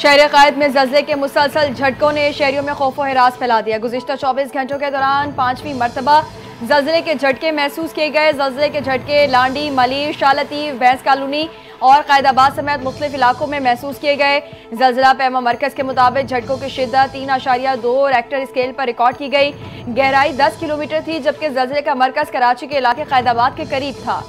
शहर कायद में जल्जले के मुसलसल झटकों ने शहरियों में खौफ व हिरास फैला दिया। गुज़िश्ता 24 घंटों के दौरान 5वीं मरतबा जल्जले के झटके महसूस किए गए। जल्जले के झटके लांडी, मली, शालती, भैंस कॉलोनी और कायदाबाद समेत मुख्तलिफ इलाकों में महसूस किए गए। जल्जला पैमा मरकज़ के मुताबिक झटकों की शिद्दत 3.2 रेक्टर स्केल पर रिकॉर्ड की गई। गहराई 10 किलोमीटर थी, जबकि जल्जले का मरकज़ कराची के इलाके कायदाबाद के करीब था।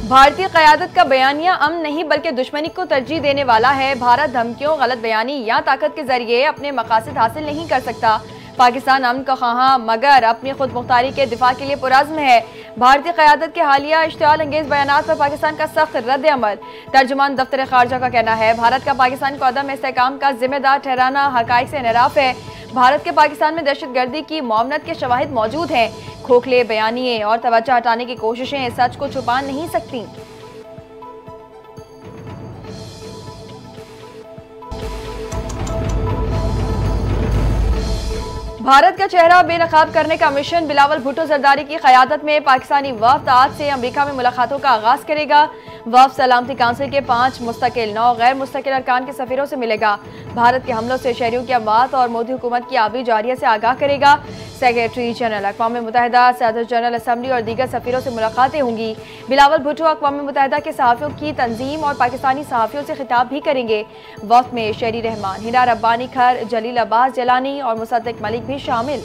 भारतीय क़यादत का बयानिया अमन नहीं बल्कि दुश्मनी को तरजीह देने वाला है। भारत धमकियों, गलत बयानी या ताकत के जरिए अपने मकासद हासिल नहीं कर सकता। पाकिस्तान अमन का ख्वाह मगर अपनी खुद मुख्तारी के दिफा के लिए पुरज़्म है। भारतीय क़यादत के हालिया इश्तियाल अंगेज बयानात पर पाकिस्तान का सख्त रद्द अमल। तर्जुमान दफ्तर खारजा का कहना है, भारत का पाकिस्तान को अदम इस्तेहकाम का जिम्मेदार ठहराना हक़ाइक़ से इनराफ है। भारत के पाकिस्तान में दहशतगर्दी की मुआवनत के शवाहिद मौजूद हैं। खोखले बयानिए और तवज्जो हटाने की कोशिशें सच को छुपा नहीं सकती। भारत का चेहरा बेनकाब करने का मिशन बिलावल भुट्टो जरदारी की क़यादत में पाकिस्तानी वफ़द आज से अमरीका में मुलाकातों का आगाज़ करेगा। वफ़द सलामती काउंसिल के 5 मुस्तकिल 9 गैर मुस्तकिल अरकान के सफ़ीरों से मिलेगा। भारत के हमलों से शहरियों की अमवात और मोदी हुकूमत की आबी जारिया से आगाह करेगा। सेक्रेटरी जनरल अक़वाम मुत्तहिदा, सदर जनरल असम्बली और दीगर सफ़ीरों से मुलाकातें होंगी। बिलावल भुट्टो अक़वाम मुत्तहिदा के सहाफ़ियों की तंजीम और पाकिस्तानी सहाफ़ियों से खिताब भी करेंगे। वफ़द में शेरी रहमान, हिना रब्बानी खर, जलील अब्बास जलानी और मुसद्दिक मलिक भी शामिल।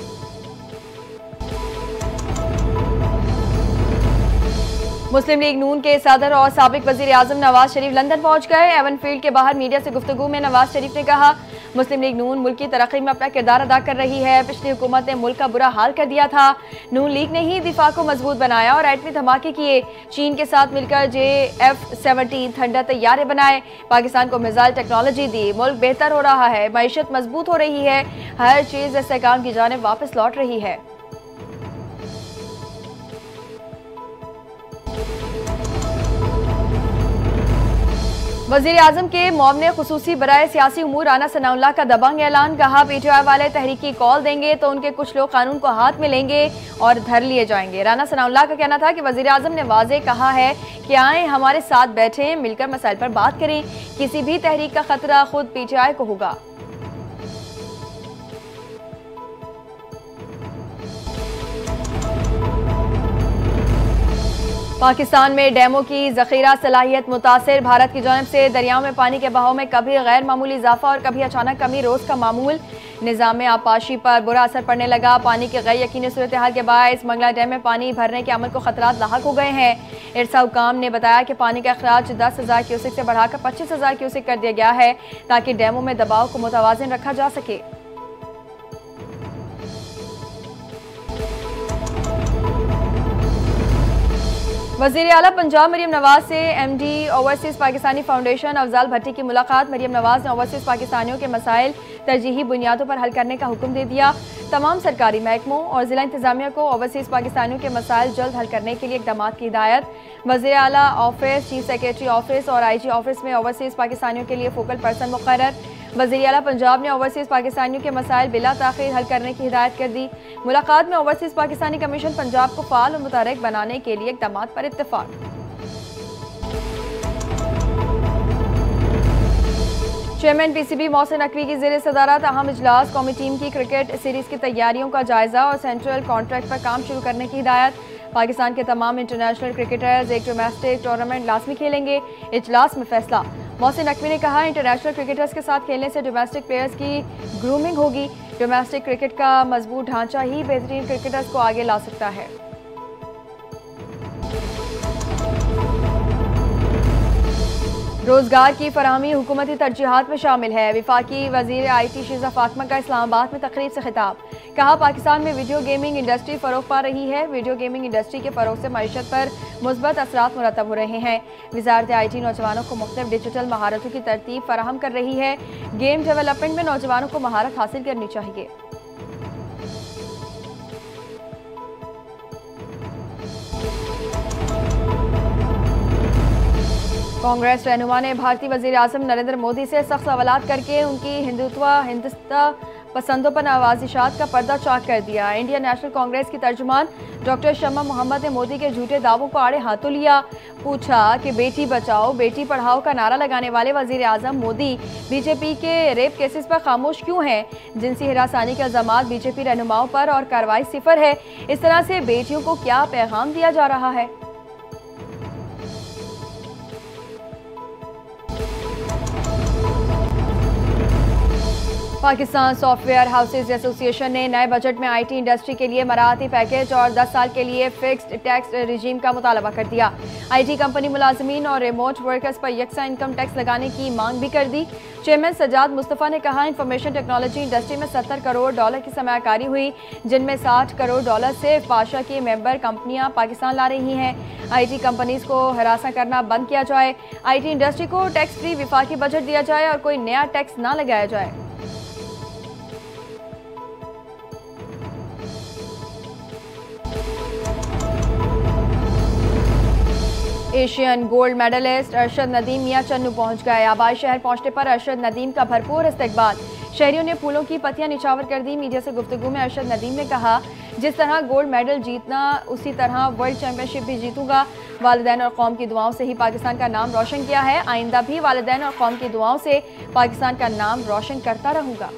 मुस्लिम लीग नून के सदर और साबिक वज़ीर आज़म नवाज शरीफ लंदन पहुंच गए। एवन फील्ड के बाहर मीडिया से गुफ्तगू में नवाज शरीफ ने कहा, मुस्लिम लीग नून मुल्क की तरक्की में अपना किरदार अदा कर रही है। पिछली हुकूमत ने मुल्क का बुरा हाल कर दिया था। नून लीग ने ही दिफा को मजबूत बनाया और एटमी धमाके किए। चीन के साथ मिलकर JF-17 थंडर तैयारे बनाए। पाकिस्तान को मिसाइल टेक्नोलॉजी दी। मुल्क बेहतर हो रहा है, मईशत मजबूत हो रही है, हर चीज़ इस्तेहकाम की जानिब वापस लौट रही है। वज़ीर आज़म के मुआवने खुसूसी बराए सियासी उमूर राना सनाउल्लाह का दबंग ऐलान। कहा, PTI वाले तहरीकी कॉल देंगे तो उनके कुछ लोग कानून को हाथ में लेंगे और धर लिए जाएंगे। राना सनाउल्लाह का कहना था कि वज़ीर आज़म ने वाज़े कहा है कि आए हमारे साथ बैठें, मिलकर मसाइल पर बात करें। किसी भी तहरीक का खतरा खुद PTI को होगा। पाकिस्तान में डैमों की ज़ख़ीरा सलाहियत मुतासिर। भारत की जानिब से दरियाओं में पानी के बहाव में कभी गैर मामूली इजाफा और कभी अचानक कमी रोज़ का मामूल। निज़ाम आबपाशी पर बुरा असर पड़ने लगा। पानी के गैर यकीनी सूरत हाल के बायस मंगला डैम में पानी भरने के अमल को खतरात लाहक हो गए हैं। इरसा हुकाम ने बताया कि पानी का अखराज 10,000 क्यूसेक से बढ़ाकर 25,000 क्यूसेक कर दिया गया है ताकि डैमों में दबाव को मुतवाज़िन रखा जा सके। वज़ीर आला पंजाब मरियम नवाज से MD overseas Pakistani foundation Afzal Bhatti की मुलाकात। मरियम नवाज ने ओवरसीज़ पाकिस्तानियों के मसाइल तरजीही बुनियादों पर हल करने का हुक्म दे दिया। तमाम सरकारी महकमों और ज़िला इंतज़ामिया को ओवरसीज़ पाकिस्तानियों के मसाइल जल्द हल करने के लिए इक़दाम की हिदायत। वज़ीर आला ऑफिस, चीफ सेक्रेटरी ऑफिस और IG ऑफिस में ओवरसीज़ पाकिस्तानियों के लिए फोकल पर्सन मुक़र्रर। वज़ीर आला पंजाब ने ओवरसीज़ पाकिस्तानियों के मसाइल बिला ताख़ीर हल करने की हिदायत कर दी। मुलाकात में ओवरसीज़ पाकिस्तानी कमीशन पंजाब को फ़ाल और मुतहर्रिक बनाने के लिए इक़दाम पर इत्तेफ़ाक। चेयरमैन PCB मोहसिन नकवी की ज़ेर सदारत अहम इजलास। कौमी टीम की क्रिकेट सीरीज़ की तैयारियों का जायज़ा और सेंट्रल कॉन्ट्रैक्ट पर काम शुरू करने की हिदायत। पाकिस्तान के तमाम इंटरनेशनल क्रिकेटर्स एक डोमेस्टिक टूर्नामेंट लाजमी खेलेंगे। इजलास में फैसला। मोहसिन नकवी ने कहा, इंटरनेशनल क्रिकेटर्स के साथ खेलने से डोमेस्टिक प्लेयर्स की ग्रूमिंग होगी। डोमेस्टिक क्रिकेट का मजबूत ढांचा ही बेहतरीन क्रिकेटर्स को आगे ला सकता है। रोजगार की फराहमी हुकूमती तरजीहात में शामिल है। विफाकी वजीर IT शीज़ा फातिमा का इस्लामाबाद में तकरीब से खिताब। कहा, पाकिस्तान में वीडियो गेमिंग इंडस्ट्री फ़रोग़ पा रही है। वीडियो गेमिंग इंडस्ट्री के फ़रोग़ से मईशत पर मुस्बत असरात मुरतब हो रहे हैं। वज़ारत IT नौजवानों को मुख्तलिफ डिजिटल महारतों की तरतीब फराहम कर रही है। गेम डेवलपमेंट में नौजवानों को महारत हासिल करनी चाहिए। कांग्रेस रहनुमा ने भारतीय वज़ीर आज़म नरेंद्र मोदी से सख्त सवालात करके उनकी हिंदुत्व हिंदुस्ता पसंदों पर नवाजिशात का पर्दा चाक कर दिया। इंडियन नेशनल कांग्रेस की तर्जुमान डॉक्टर शम्मा मोहम्मद ने मोदी के झूठे दावों को आड़े हाथों लिया। पूछा कि बेटी बचाओ बेटी पढ़ाओ का नारा लगाने वाले वजीर आजम मोदी बीजेपी के रेप केसेस पर खामोश क्यों हैं? जिनसी हिरासानी के इल्जामात बीजेपी रहनुमाओं पर और कार्रवाई सिफर है। इस तरह से बेटियों को क्या पैगाम दिया जा रहा है? पाकिस्तान सॉफ्टवेयर हाउसेज एसोसिएशन ने नए बजट में आईटी इंडस्ट्री के लिए मराहती पैकेज और 10 साल के लिए फिक्स्ड टैक्स रिजीम का मुतालबा कर दिया। आईटी कंपनी मुलाजमीन और रिमोट वर्कर्स पर यकसा इनकम टैक्स लगाने की मांग भी कर दी। चेयरमैन सजाद मुस्तफ़ा ने कहा, इंफॉर्मेशन टेक्नोलॉजी इंडस्ट्री में 70 करोड़ डॉलर की सरमायाकारी हुई, जिनमें 60 करोड़ डॉलर से पाशा की मेंबर कंपनियां पाकिस्तान ला रही हैं। आईटी कंपनीज को हरासा करना बंद किया जाए, आईटी इंडस्ट्री को टैक्स फ्री विफाकी बजट दिया जाए और कोई नया टैक्स ना लगाया जाए। Asian gold medalist Arshad Nadeem Mian Channu पहुंच गए। आबाई शहर पहुंचने पर अरशद नदीम का भरपूर इस्तकबाल। शहरियों ने फूलों की पत्तियां निछावर कर दी। मीडिया से गुफ्तगू में अरशद नदीम ने कहा, जिस तरह गोल्ड मेडल जीतना उसी तरह वर्ल्ड चैंपियनशिप भी जीतूंगा। वालिदैन और कौम की दुआओं से ही पाकिस्तान का नाम रोशन किया है, आइंदा भी वालिदैन और कौम की दुआओं से पाकिस्तान का नाम रोशन करता रहूंगा।